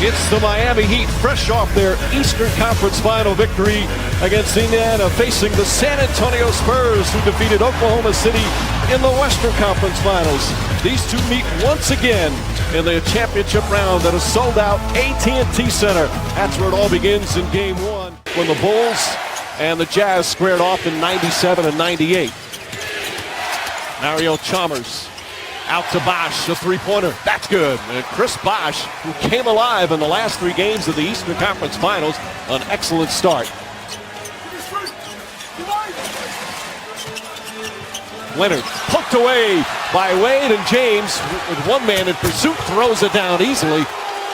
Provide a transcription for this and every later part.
It's the Miami Heat, fresh off their Eastern Conference Final victory against Indiana, facing the San Antonio Spurs, who defeated Oklahoma City in the Western Conference Finals. These two meet once again in the championship round at a sold-out AT&T Center. That's where it all begins in Game 1, when the Bulls and the Jazz squared off in 97 and 98. Mario Chalmers out to Bosh, a three-pointer. That's good. And Chris Bosh, who came alive in the last 3 games of the Eastern Conference Finals, an excellent start. Leonard poked away by Wade, and James, with one man in pursuit, throws it down easily.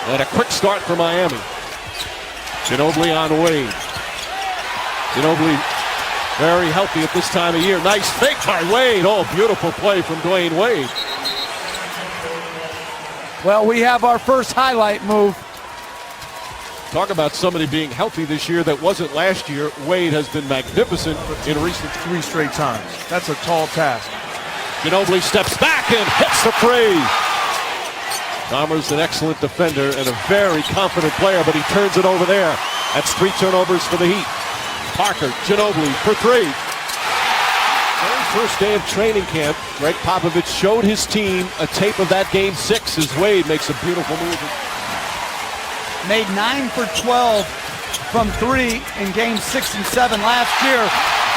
And a quick start for Miami. Ginobili on Wade. Ginobili very healthy at this time of year. Nice fake by Wade. Oh, beautiful play from Dwayne Wade. Well, we have our first highlight move. Talk about somebody being healthy this year that wasn't last year. Wade has been magnificent in recent 3 straight times. That's a tall task. Ginobili steps back and hits the three. Chalmers, an excellent defender and a very confident player, but he turns it over there. That's 3 turnovers for the Heat. Parker, Ginobili for 3. Very first day of training camp, Greg Popovich showed his team a tape of that Game 6 as Wade makes a beautiful move. Made 9 for 12 from 3 in Game 6 and 7 last year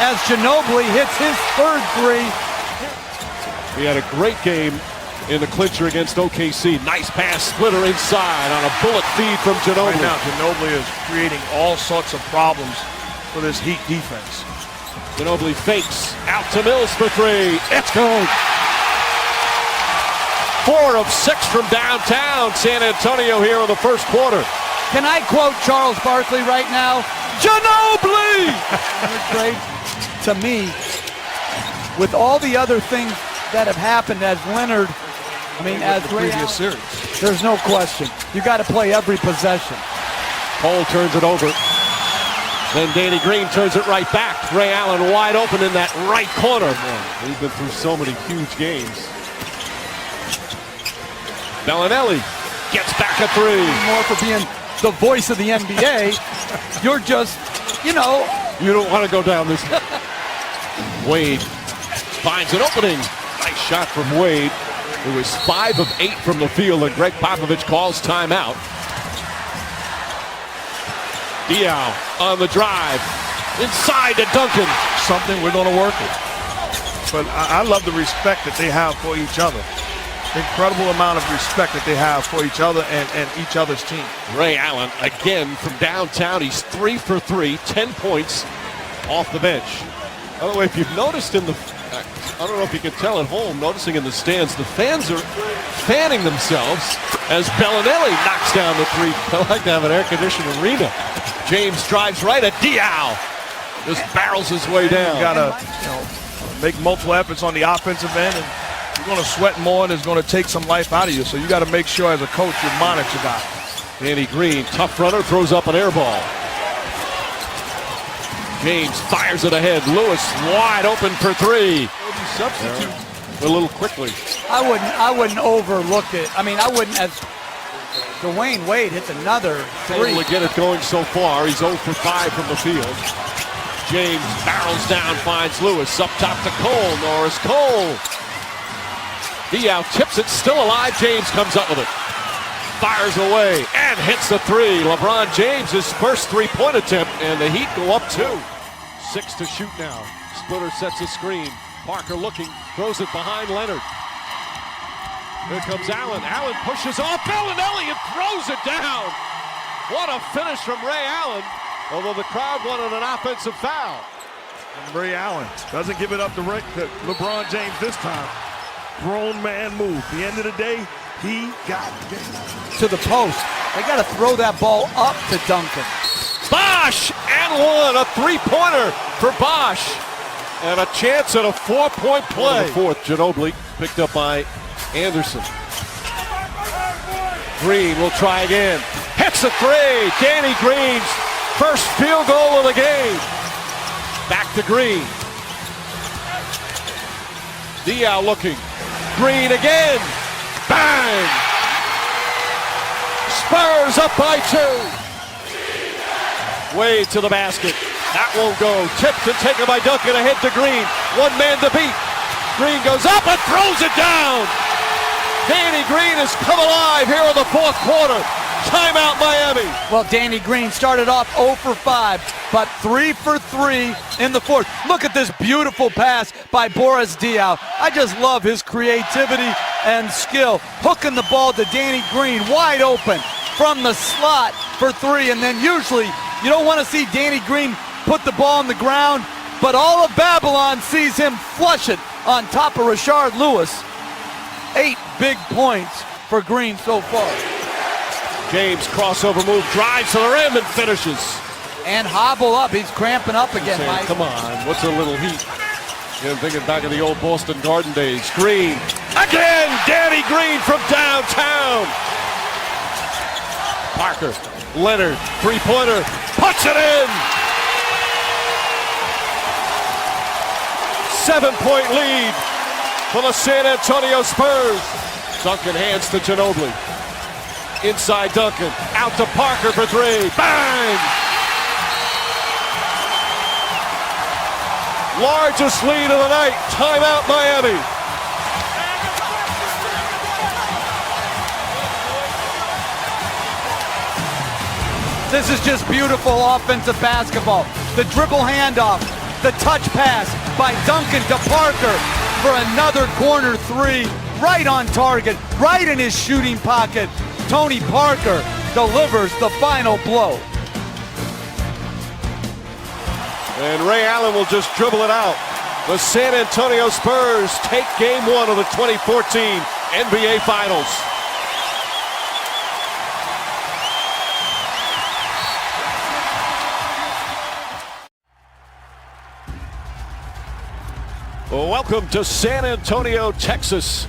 as Ginobili hits his 3rd 3. He had a great game in the clincher against OKC. Nice pass, splitter inside on a bullet feed from Ginobili. Right now, Ginobili is creating all sorts of problems for this Heat defense. Ginobili fakes out to Mills for 3. It's good. 4 of 6 from downtown San Antonio here in the first quarter. Can I quote Charles Barkley right now? Ginobili! Great to me. With all the other things that have happened as Leonard, as the previous series, there's no question. You got to play every possession. Cole turns it over. Then Danny Green turns it right back. Ray Allen wide open in that right corner. He's been through so many huge games. Bellinelli gets back a 3. More for being the voice of the NBA. You're just, you don't want to go down this. Wade finds an opening. Nice shot from Wade. It was 5 of 8 from the field, and Greg Popovich calls timeout. Diaw on the drive. Inside to Duncan. Something we're going to work with. But I love the respect that they have for each other. Incredible amount of respect that they have for each other and each other's team. Ray Allen, again from downtown. He's 3 for 3, 10 points off the bench. By the way, if you've noticed I don't know if you can tell at home, noticing in the stands, the fans are fanning themselves as Bellinelli knocks down the 3. I like to have an air-conditioned arena. James drives right at Diaw. Just barrels his way down. You got to make multiple efforts on the offensive end, and you're going to sweat more, and it's going to take some life out of you. So you got to make sure as a coach you monitor guys. Danny Green, tough runner, throws up an air ball. James fires it ahead. Lewis wide open for 3. Substitute a little quickly. I wouldn't overlook it. I wouldn't, as Dwayne Wade hits another 3. Able to get it going so far. He's 0 for 5 from the field. James barrels down, finds Lewis up top to Cole. Norris Cole. Diaw tips it, still alive. James comes up with it. Fires away and hits the 3. LeBron James, his first 3-point attempt, and the Heat go up 2. 6 to shoot now. Splitter sets a screen. Parker looking, throws it behind Leonard. Here comes Allen. Allen pushes off Bellinelli and throws it down. What a finish from Ray Allen, although the crowd wanted an offensive foul. And Ray Allen doesn't give it up to LeBron James this time. Grown man move. At the end of the day, he got to the post. They got to throw that ball up to Duncan. Bosh and 1, a 3-pointer for Bosh. And a chance at a 4-point play. The 4th, Ginobili picked up by Anderson. Green will try again. Hits a 3. Danny Green's first field goal of the game. Back to Green. Diaw looking. Green again. Bang! Spurs up by 2. Wade to the basket. That won't go. Tipped and taken by Duncan. Ahead to Green. One man to beat. Green goes up and throws it down. Danny Green has come alive here in the fourth quarter. Timeout Miami. Well, Danny Green started off 0 for 5, but 3 for 3 in the fourth. Look at this beautiful pass by Boris Diaw. I just love his creativity and skill. Hooking the ball to Danny Green, wide open from the slot for 3. And then usually you don't want to see Danny Green put the ball on the ground, but all of Babylon sees him flush it on top of Rashard Lewis. 8 big points for Green so far. James crossover move, drives to the rim and finishes. And hobble up, he's cramping up again, Saying, Mike. come on, what's a little heat? I'm thinking back of the old Boston Garden days. Green, again, Danny Green from downtown. Parker, Leonard, three-pointer, puts it in. 7-point lead for the San Antonio Spurs. Duncan hands to Ginobili. Inside Duncan, out to Parker for 3. Bang! Largest lead of the night. Timeout Miami. This is just beautiful offensive basketball. The dribble handoff, the touch pass by Duncan to Parker for another corner 3. Right on target, right in his shooting pocket. Tony Parker delivers the final blow. And Ray Allen will just dribble it out. The San Antonio Spurs take game 1 of the 2014 NBA Finals. Welcome to San Antonio, Texas.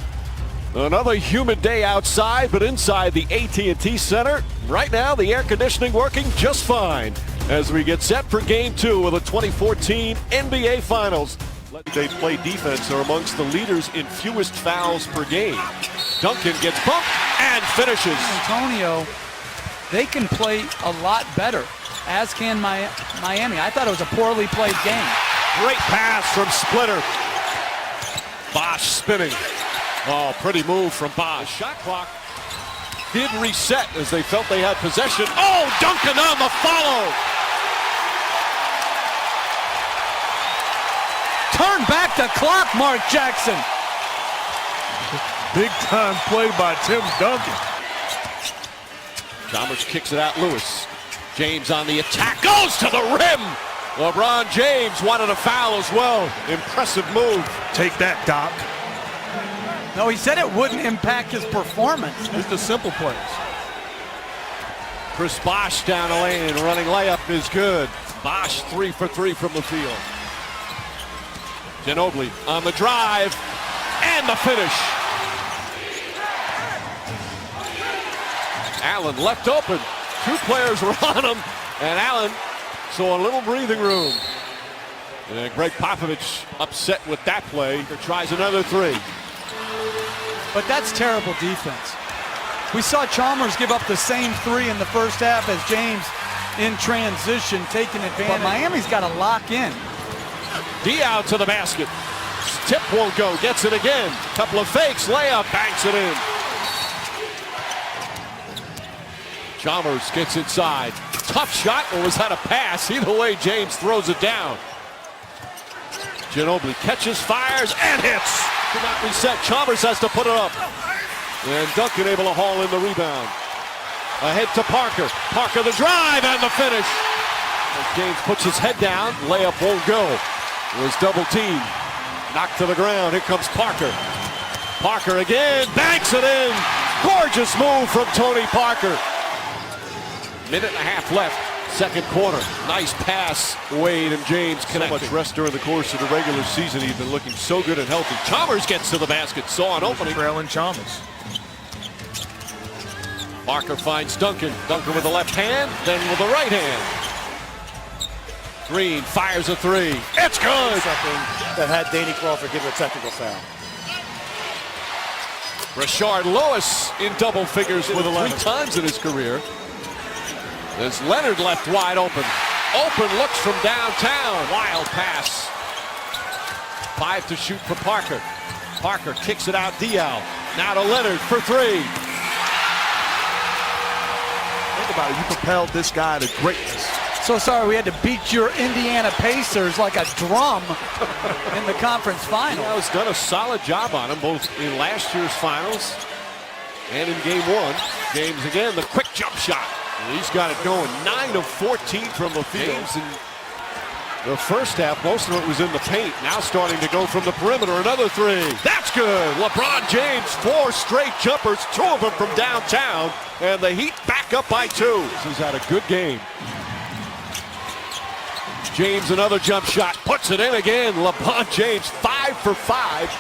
Another humid day outside, but inside the AT&T Center, right now the air conditioning working just fine as we get set for Game 2 of the 2014 NBA Finals. They play defense. They're amongst the leaders in fewest fouls per game. Duncan gets bumped and finishes. San Antonio, they can play a lot better, as can Miami. I thought it was a poorly played game. Great pass from Splitter. Bosch spinning. Oh, pretty move from Bosch. Shot clock did reset as they felt they had possession. Oh, Duncan on the follow. Turn back the clock, Mark Jackson. Big time play by Tim Duncan. Chalmers kicks it out, Lewis. James on the attack, goes to the rim. LeBron James wanted a foul as well. Impressive move. Take that, Doc. No, he said it wouldn't impact his performance. Just the simple plays. Chris Bosch down the lane, running layup is good. Bosch 3 for 3 from the field. Ginobili on the drive and the finish. Allen left open. 2 players were on him, and Allen saw a little breathing room. And Greg Popovich upset with that play. He tries another 3. But that's terrible defense. We saw Chalmers give up the same 3 in the first half as James in transition, taking advantage. But Miami's got to lock in. Diaw to the basket. Tip won't go, gets it again. Couple of fakes, layup, banks it in. Chalmers gets inside. Tough shot, or was that a pass? Either way, James throws it down. Ginobili catches, fires, and hits. Could not reset. Chalmers has to put it up. And Duncan able to haul in the rebound. Ahead to Parker. Parker the drive and the finish. As James puts his head down, layup won't go. It was double teamed. Knocked to the ground. Here comes Parker. Parker again, banks it in. Gorgeous move from Tony Parker. Minute and a half left, second quarter. Nice pass, Wade and James connecting. So much rest during the course of the regular season. He's been looking so good and healthy. Chalmers gets to the basket, saw an opening. Trailing Chalmers. Parker finds Duncan. Duncan with the left hand, then with the right hand. Green fires a 3. It's good. Something that had Danny Crawford give a technical foul. Rashard Lewis in double figures with 11 times in his career. There's Leonard left wide open. Open looks from downtown. Wild pass. 5 to shoot for Parker. Parker kicks it out. Diaw. Now to Leonard for 3. Think about it. You propelled this guy to greatness. So sorry we had to beat your Indiana Pacers like a drum in the conference final. Diaw's done a solid job on him, both in last year's finals and in game 1. James again, the quick jump shot. He's got it going. 9 of 14 from the field. James in the first half, most of it was in the paint. Now starting to go from the perimeter. Another 3. That's good. LeBron James, 4 straight jumpers, 2 of them from downtown. And the Heat back up by 2. He's had a good game. James, another jump shot, puts it in again. LeBron James, 5 for 5.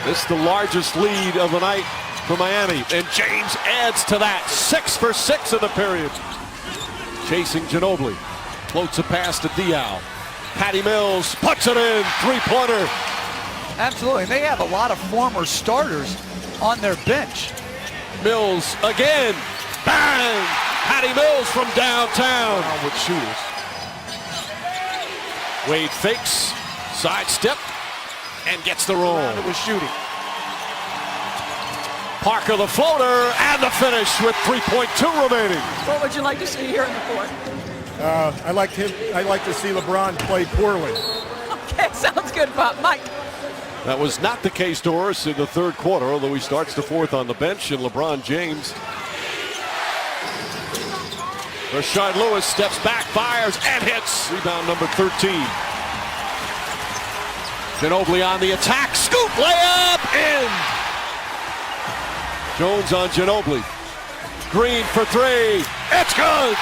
This is the largest lead of the night for Miami, and James adds to that. 6 for 6 in the period. Chasing Ginobili, floats a pass to Diaw. Patty Mills puts it in, 3-pointer. Absolutely, they have a lot of former starters on their bench. Mills again, bang! Patty Mills from downtown. With shooters. Wade fakes, sidestep, and gets the roll. It was shooting. Parker the floater, and the finish with 3.2 remaining. What would you like to see here in the fourth? I like to see LeBron play poorly. Okay, sounds good, Bob. Mike. That was not the case, Doris, in the third quarter, although he starts the fourth on the bench, and LeBron James. Rashard Lewis steps back, fires, and hits. Rebound number 13. Ginobili on the attack. Scoop layup in. Jones on Ginobili. Green for 3. It's good.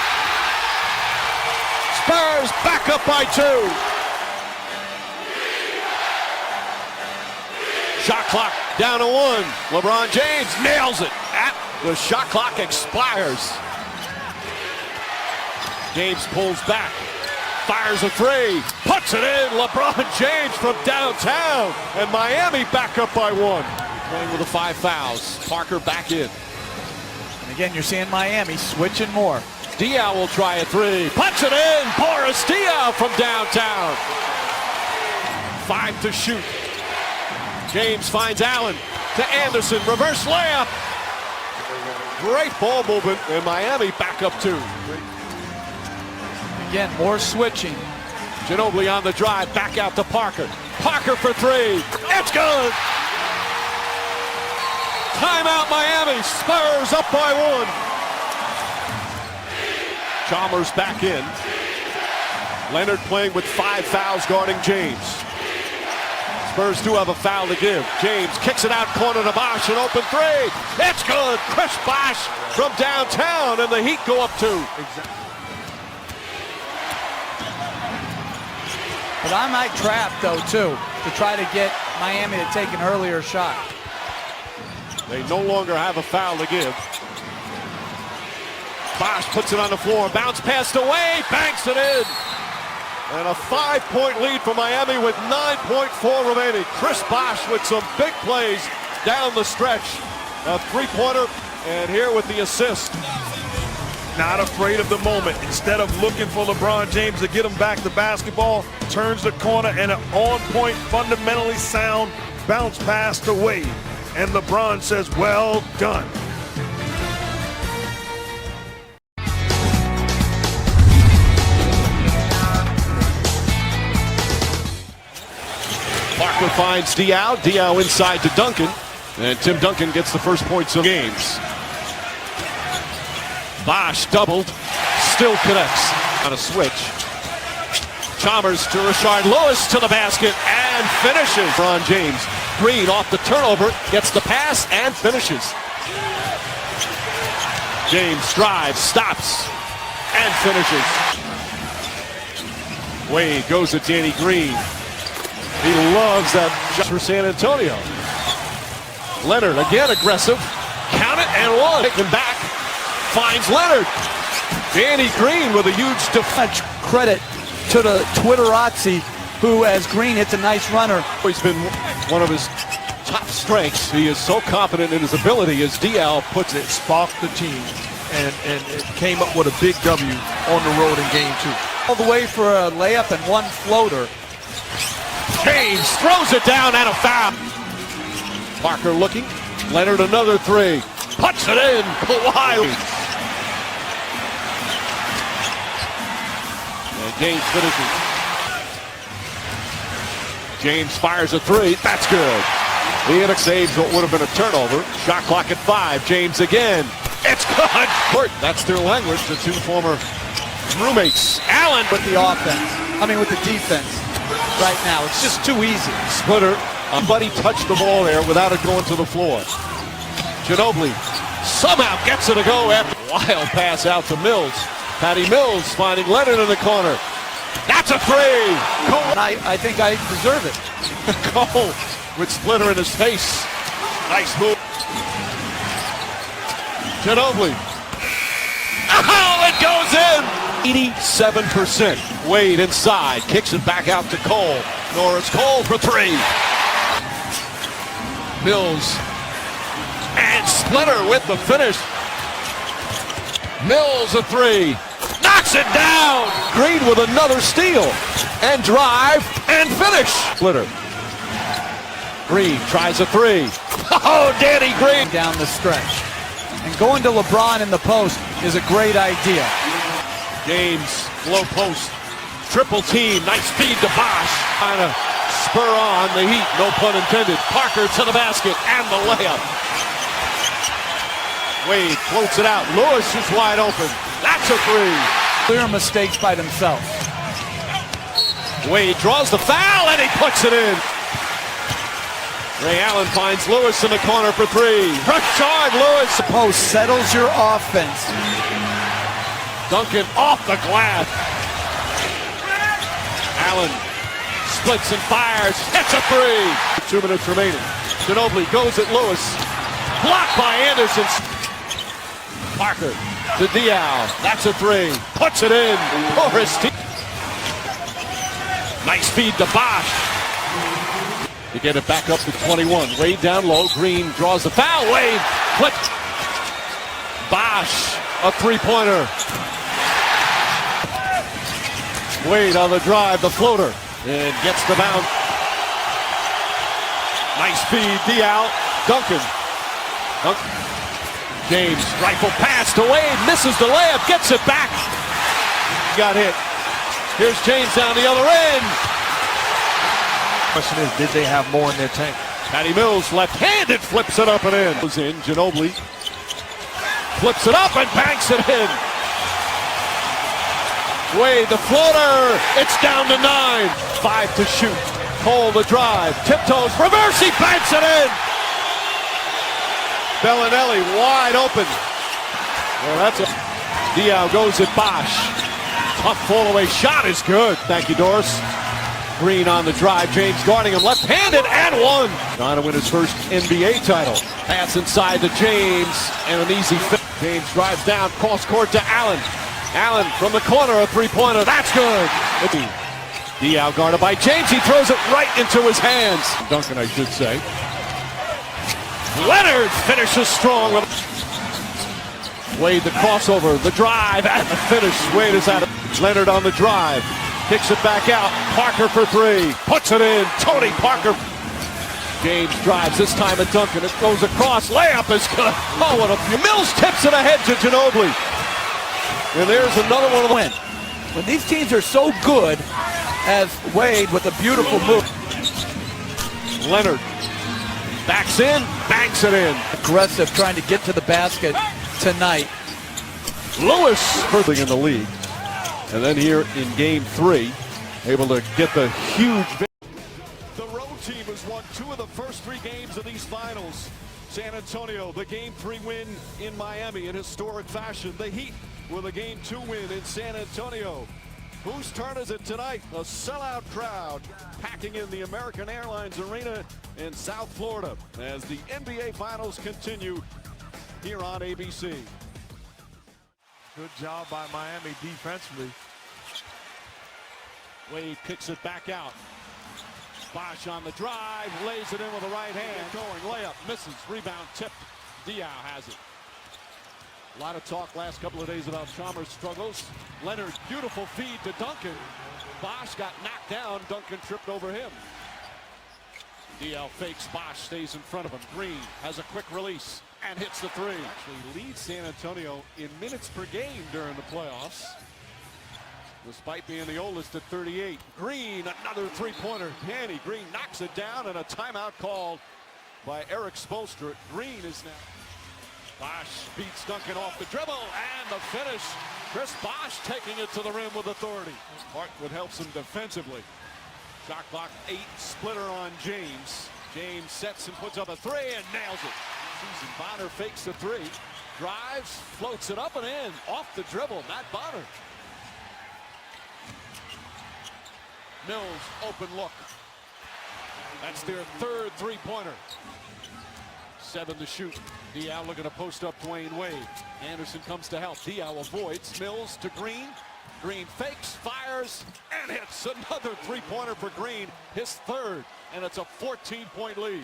Spurs back up by 2. Shot clock down to 1. LeBron James nails it. The shot clock expires. James pulls back, fires a 3, puts it in. LeBron James from downtown, and Miami back up by 1. Playing with the 5 fouls. Parker back in. And again, you're seeing Miami switching more. Diaw will try a 3, puts it in. Boris Diaw from downtown. 5 to shoot. James finds Allen to Anderson, reverse layup. Great ball movement, and Miami back up 2. Again, more switching. Ginobili on the drive, back out to Parker. Parker for 3. It's good. Timeout Miami. Spurs up by 1. Chalmers back in. Leonard playing with 5 fouls guarding James. Spurs do have a foul to give. James kicks it out corner to Bosh, an open 3. It's good. Chris Bosh from downtown, and the Heat go up 2. Exactly. But I might trap, though, too, to try to get Miami to take an earlier shot. They no longer have a foul to give. Bosh puts it on the floor. Bounce passed away. Banks it in. And a 5-point lead for Miami with 9.4 remaining. Chris Bosh with some big plays down the stretch. A 3-pointer, and here with the assist. Not afraid of the moment. Instead of looking for LeBron James to get him back to basketball, turns the corner and an on-point, fundamentally sound bounce pass to Wade. And LeBron says, well done. Parker finds Diaw. Diaw inside to Duncan. And Tim Duncan gets the first points of games. Bosh doubled, still connects on a switch. Chalmers to Rashard Lewis to the basket and finishes. LeBron James. Green off the turnover, gets the pass and finishes. James drives, stops, and finishes. Wade goes to Danny Green. He loves that shot for San Antonio. Leonard again aggressive. Count it and 1. Taken back. Finds Leonard. Danny Green with a huge Much credit to the Twitterazzi, who, as Green hits a nice runner. He's been one of his top strengths. He is so confident in his ability as DL puts it. Sparked the team and it came up with a big W on the road in game 2. All the way for a layup and one floater. James throws it down and a foul. Parker looking. Leonard another three. Puts it in. Kawhi. And James finishes. James fires a three. That's good. Leonard saves what would have been a turnover. Shot clock at 5. James again. It's good. That's their language. The two former roommates. Allen With the offense. With the defense right now. It's just too easy. Splitter. Buddy touched the ball there without it going to the floor. Ginobili somehow gets it to go after wild pass out to Mills. Patty Mills finding Leonard in the corner. That's a three. Cole. I think I deserve it. Cole with Splitter in his face. Nice move. Ginobili. Oh, it goes in. 87%. Wade inside. Kicks it back out to Cole. Norris Cole for three. Mills. And Splitter with the finish. Mills a three. Knocks it down. Green with another steal. And drive and finish. Splitter. Green tries a three. Oh, Danny Green. Down the stretch. And going to LeBron in the post is a great idea. James, low post. Triple team. Nice feed to Bosch. Kind of spur on the Heat. No pun intended. Parker to the basket and the layup. Wade floats it out. Lewis is wide open. That's a three. Clear mistakes by themselves. Wade draws the foul and he puts it in. Ray Allen finds Lewis in the corner for three. Rashard Lewis. Post settles your offense. Duncan off the glass. Allen splits and fires. Hits a three. 2 minutes remaining. Ginobili goes at Lewis. Blocked by Anderson. Parker to Diaw. That's a three. Puts it in. Morris. Nice feed to Bosch. To get it back up to 21. Wade down low. Green draws the foul. Wade flip. Bosch a three-pointer. Wade on the drive. The floater. And gets the bounce. Nice feed. Diaw. Duncan. James, rifle pass to Wade, misses the layup, gets it back. Got hit. Here's James down the other end. Question is, did they have more in their tank? Patty Mills, left-handed, flips it up and in. Goes in, Ginobili flips it up and banks it in. Wade, the floater, it's down to 9. 5 to shoot. Cole the drive, tiptoes, reverse, he banks it in. Bellinelli wide open. Well, that's a Diaw goes at Bosch. Tough fall-away shot is good. Thank you, Doris. Green on the drive. James guarding him left-handed and one. Trying to win his first NBA title. Pass inside to James and an easy fit. James drives down, cross court to Allen. Allen from the corner, a three-pointer. That's good. Diaw guarded by James. He throws it right into his hands. Duncan, I should say. Leonard finishes strong. Wade the crossover, the drive, and the finish. Wade is at it. Leonard on the drive. Kicks it back out. Parker for three. Puts it in. Tony Parker. James drives this time at Duncan. It goes across. Layup is good. Oh, what a... Mills tips it ahead to Ginobili. And there's another one to win. When these teams are so good as Wade with a beautiful move. Leonard backs in, banks it in. Aggressive, trying to get to the basket tonight. Lewis first in the league. And then here in game 3, able to get the huge victory. The road team has won 2 of the first 3 games of these finals. San Antonio, the game 3 win in Miami in historic fashion. The Heat with a game 2 win in San Antonio. Whose turn is it tonight? A sellout crowd packing in the American Airlines Arena in South Florida as the NBA Finals continue here on ABC. Good job by Miami defensively. Wade kicks it back out. Bosh on the drive, lays it in with the right hand. Going, layup, misses, rebound tipped. Diaw has it. A lot of talk last couple of days about Chalmers' struggles. Leonard, beautiful feed to Duncan. Bosh got knocked down. Duncan tripped over him. Diaw fakes. Bosh stays in front of him. Green has a quick release and hits the three. Actually leads San Antonio in minutes per game during the playoffs, despite being the oldest at 38. Green, another three-pointer. Danny Green knocks it down, and a timeout called by Eric Spoelstra. Green is now. Bosh beats Duncan off the dribble, and the finish. Chris Bosh taking it to the rim with authority. Hartwood helps him defensively. Shot clock 8, splitter on James. James sets and puts up a three and nails it. Susan Bonner fakes the three, drives, floats it up and in. Off the dribble, Matt Bonner. Mills, open look. That's their third three-pointer. 7 to shoot. Diaw looking to post up Dwayne Wade. Anderson comes to help. Diaw avoids. Mills to Green. Green fakes, fires, and hits. Another three-pointer for Green, his third, and it's a 14-point lead.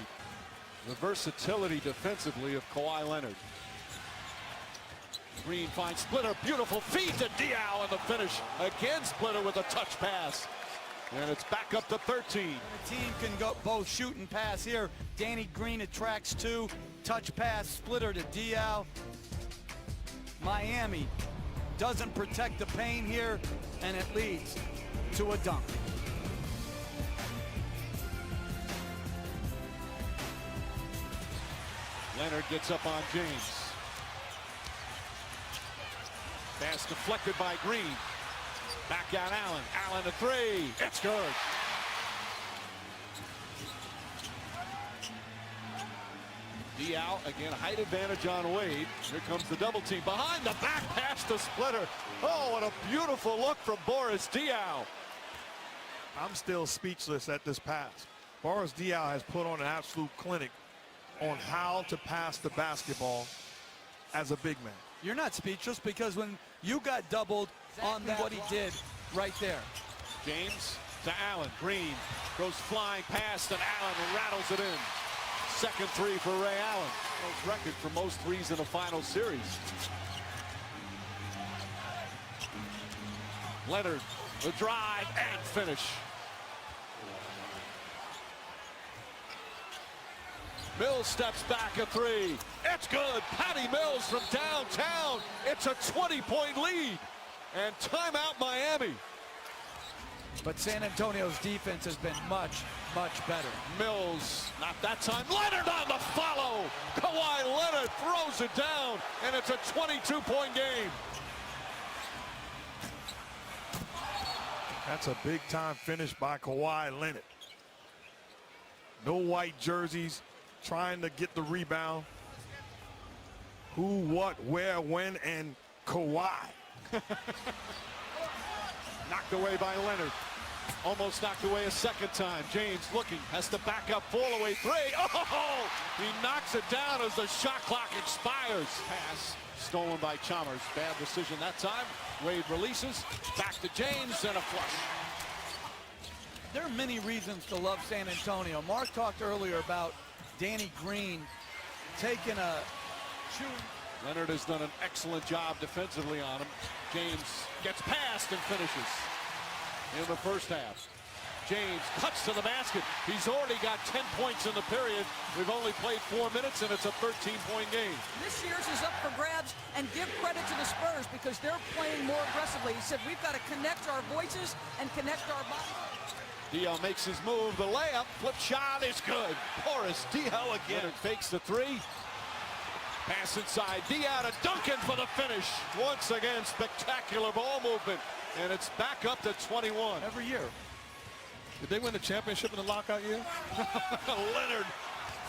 The versatility defensively of Kawhi Leonard. Green finds Splitter, beautiful feed to Diaw, and the finish. Again, Splitter with a touch pass. And it's back up to 13. The team can go both shoot and pass here. Danny Green attracts 2. Touch pass, Splitter to Diaw. Miami doesn't protect the paint here, and it leads to a dunk. Leonard gets up on James. Pass deflected by Green. Back out Allen. Allen a three. It's good. Diaw again, height advantage on Wade. Here comes the double team. Behind the back pass to Splitter. Oh, what a beautiful look from Boris Diaw. I'm still speechless at this pass. Boris Diaw has put on an absolute clinic on how to pass the basketball as a big man. You're not speechless because when you got doubled on what he did right there. James to Allen. Green goes flying past, and Allen rattles it in. Second three for Ray Allen. Most record for most threes in a final series. Leonard, the drive and finish. Mills steps back a three. It's good. Patty Mills from downtown. It's a 20-point lead. And timeout Miami. But San Antonio's defense has been much, much better. Mills, not that time. Leonard on the follow. Kawhi Leonard throws it down, and it's a 22-point game. That's a big-time finish by Kawhi Leonard. No white jerseys, trying to get the rebound. Who, what, where, when, and Kawhi. Knocked away by Leonard. Almost knocked away a second time. James looking, has to back up, fall away three. Oh! He knocks it down as the shot clock expires. Pass stolen by Chalmers. Bad decision that time. Wade releases, back to James, and a flush. There are many reasons to love San Antonio. Mark talked earlier about Danny Green taking a shoot. Leonard has done an excellent job defensively on him. James gets past and finishes in the first half. James cuts to the basket. He's already got 10 points in the period. We've only played 4 minutes, and it's a 13-point game. This year's is up for grabs, and give credit to the Spurs because they're playing more aggressively. He said, we've got to connect our voices and connect our bodies. Diaw makes his move. The layup, flip shot is good. Boris Diaw again. Leonard fakes the three. Pass inside. Diaw to Duncan for the finish. Once again, spectacular ball movement. And it's back up to 21. Every year. Did they win the championship in the lockout year? Leonard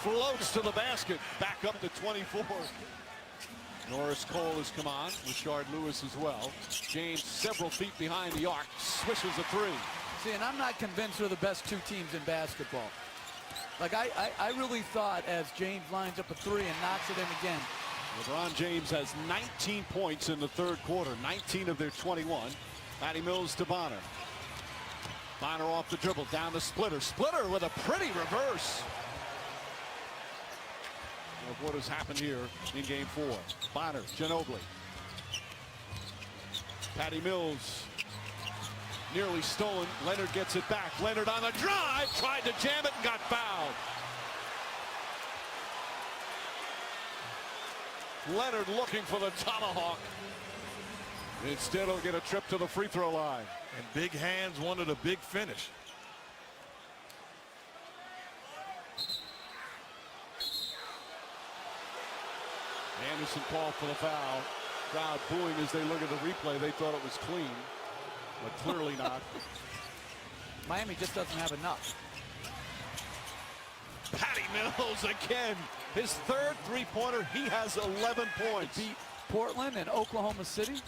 floats to the basket. Back up to 24. Norris Cole has come on. Rashard Lewis as well. James several feet behind the arc. Swishes a three. See, and I'm not convinced they're the best two teams in basketball. Like, I really thought as James lines up a three and knocks it in again. LeBron James has 19 points in the third quarter. 19 of their 21. Patty Mills to Bonner. Bonner off the dribble, down to Splitter. Splitter with a pretty reverse of what has happened here in game 4. Bonner, Ginobili. Patty Mills nearly stolen. Leonard gets it back. Leonard on the drive, tried to jam it and got fouled. Leonard looking for the tomahawk. Instead, he'll get a trip to the free throw line. And big hands wanted a big finish. Anderson called for the foul. Crowd booing as they look at the replay. They thought it was clean, but clearly not. Miami just doesn't have enough. Patty Mills again. His third three-pointer. He has 11 points. Beat Portland and Oklahoma City.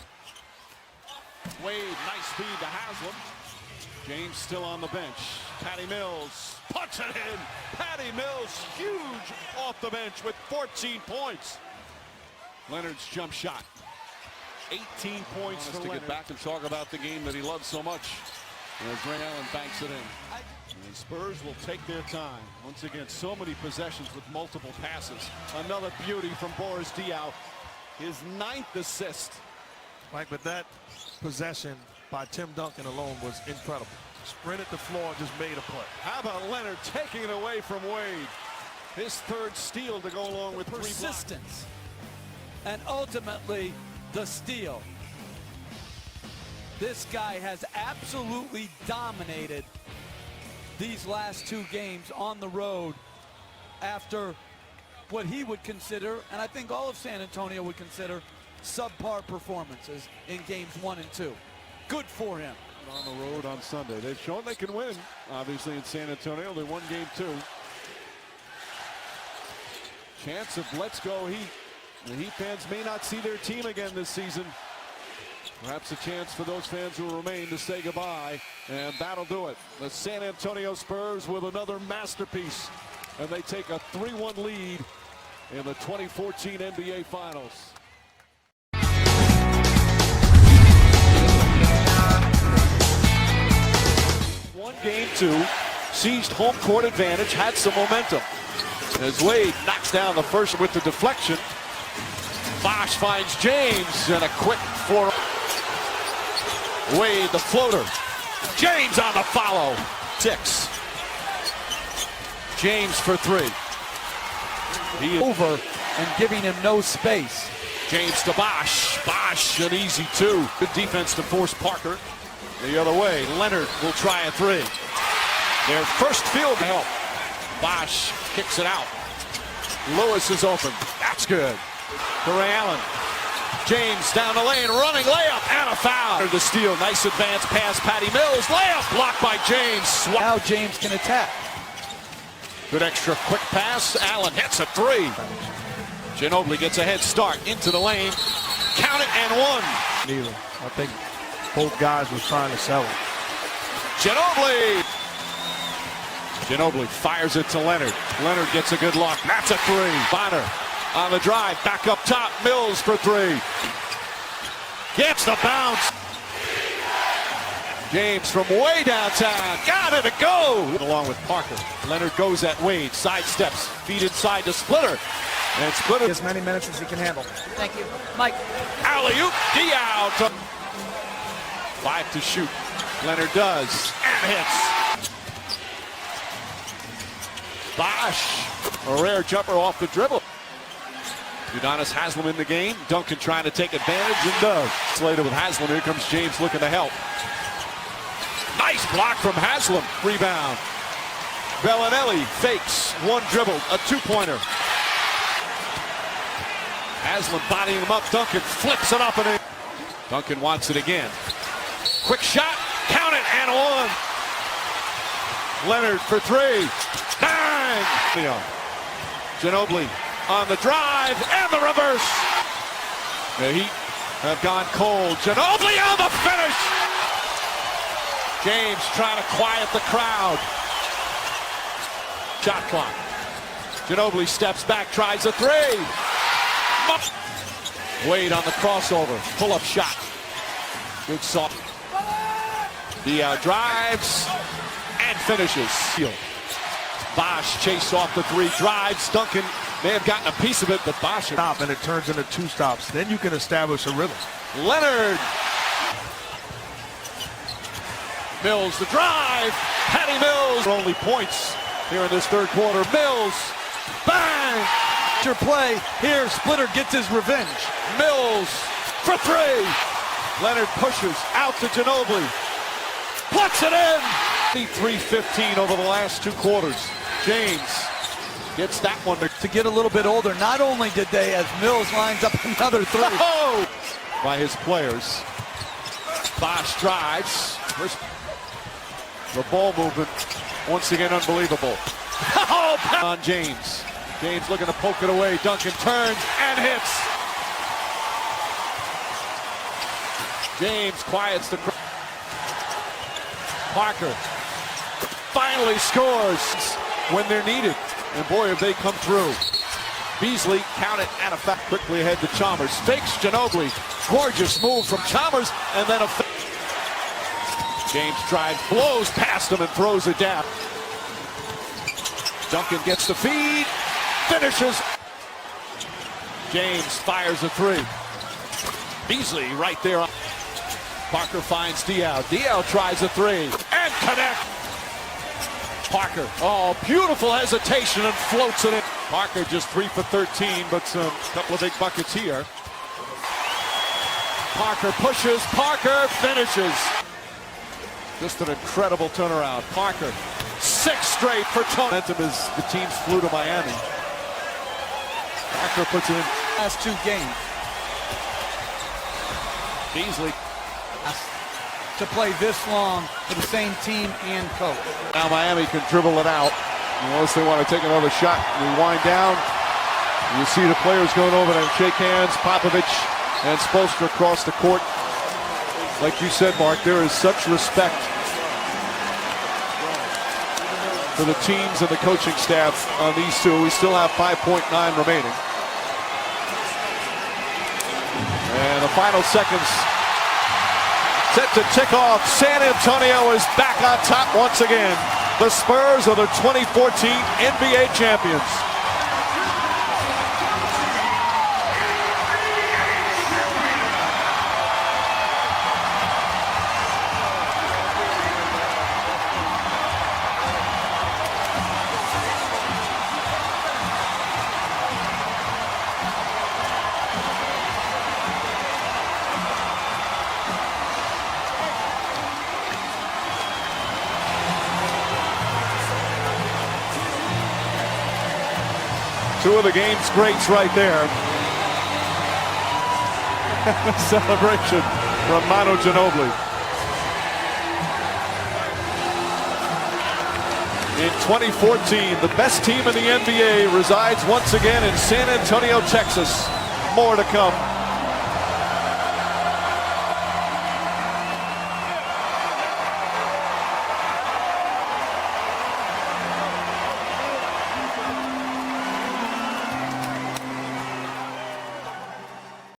Wade, nice feed to Haslam. James still on the bench. Patty Mills puts it in. Patty Mills, huge off the bench with 14 points. Leonard's jump shot. 18 points for Leonard. To get back and talk about the game that he loves so much. As Ray Allen banks it in. And the Spurs will take their time. Once again, so many possessions with multiple passes. Another beauty from Boris Diaw. His 9th assist. Mike, but that possession by Tim Duncan alone was incredible. Sprinted the floor and just made a play. How about Leonard taking it away from Wade? His 3rd steal to go along with persistence. And ultimately, the steal. This guy has absolutely dominated these last 2 games on the road after what he would consider, and I think all of San Antonio would consider, subpar performances in games 1 and 2. Good for him. On the road on Sunday. They've shown they can win, obviously, in San Antonio. They won game 2. Chance of let's go Heat. The Heat fans may not see their team again this season. Perhaps a chance for those fans who remain to say goodbye, and that'll do it. The San Antonio Spurs with another masterpiece, and they take a 3-1 lead in the 2014 NBA Finals. Won game 2, seized home court advantage, had some momentum. As Wade knocks down the first with the deflection. Bosh finds James and a quick floor. Wade the floater. James on the follow. 6. James for 3. He over and giving him no space. James to Bosh. Bosh an easy 2. Good defense to force Parker the other way. Leonard will try a 3. Their first field help. Bosh kicks it out. Lewis is open. That's good. For Ray Allen. James down the lane, running layup and a foul. The steal, nice advance pass, Patty Mills, layup blocked by James. Now James can attack. Good extra quick pass, Allen hits a 3. Ginobili gets a head start into the lane, count it and 1. Neither. I think both guys were trying to sell it. Ginobili fires it to Leonard. Leonard gets a good look, that's a 3. Bonner on the drive, back up top, Mills for 3. Gets the bounce. James from way downtown, got it to go. Along with Parker. Leonard goes at Wade, sidesteps, feed inside to Splitter. And Splitter. As many minutes as he can handle. Thank you. Mike. Alley-oop, Diaw. 5 to shoot. Leonard does, and hits. Bosh, a rare jumper off the dribble. Udonis Haslam in the game. Duncan trying to take advantage and does. Slater with Haslam. Here comes James looking to help. Nice block from Haslam. Rebound. Bellinelli fakes. 1 dribble. A 2-pointer. Haslam bodying him up. Duncan flips it up and in. Duncan wants it again. Quick shot. Count it and 1. Leonard for 3. Bang! Ginobili on the drive and the reverse. The Heat have gone cold. Ginobili on the finish. James trying to quiet the crowd. Shot clock. Ginobili steps back, tries a 3. Wade on the crossover. Pull-up shot. Good soft. Diaw drives. finishes. Bosch chase off the three, drives. Duncan may have gotten a piece of it, but Bosch stop, and it turns into two stops. Then you can establish a rhythm. Leonard. Mills, the drive. Patty Mills. Only points here in this third quarter. Mills. Bang. Play here. Splitter gets his revenge. Mills for three. Leonard pushes out to Ginobili. Puts it in. 3-15 over the last two quarters. James gets that one to get a little bit older. Not only did they, as Mills lines up another three. Oh! By his players. Bosch drives. The ball movement, once again, unbelievable. Oh, on James. James looking to poke it away. Duncan turns and hits. James quiets the crowd. Parker finally scores when they're needed. And boy, have they come through. Beasley counted and a fact quickly ahead to Chalmers. Fakes Ginobili. Gorgeous move from Chalmers, and then a James drives, blows past him and throws it down. Duncan gets the feed, finishes. James fires a three. Beasley right there. Parker finds Diaw. Diaw tries a three and connect. Parker, oh, beautiful hesitation and floats it in. Parker just 3 for 13, but a couple of big buckets here. Parker pushes, Parker finishes. Just an incredible turnaround. Parker, 6 straight for Tony. Momentum as the teams flew to Miami. Parker puts it in. Last two games. Beasley To play this long for the same team and coach. Now Miami can dribble it out. Unless they want to take another shot. We wind down. You see the players going over and shake hands. Popovich and Spoelstra across the court. Like you said, Mark, there is such respect for the teams and the coaching staff on these two. We still have 5.9 remaining. And the final seconds set to tick off. San Antonio is back on top once again. The Spurs are the 2014 NBA champions. Two of the game's greats right there. Celebration from Manu Ginobili. In 2014, the best team in the NBA resides once again in San Antonio, Texas. More to come.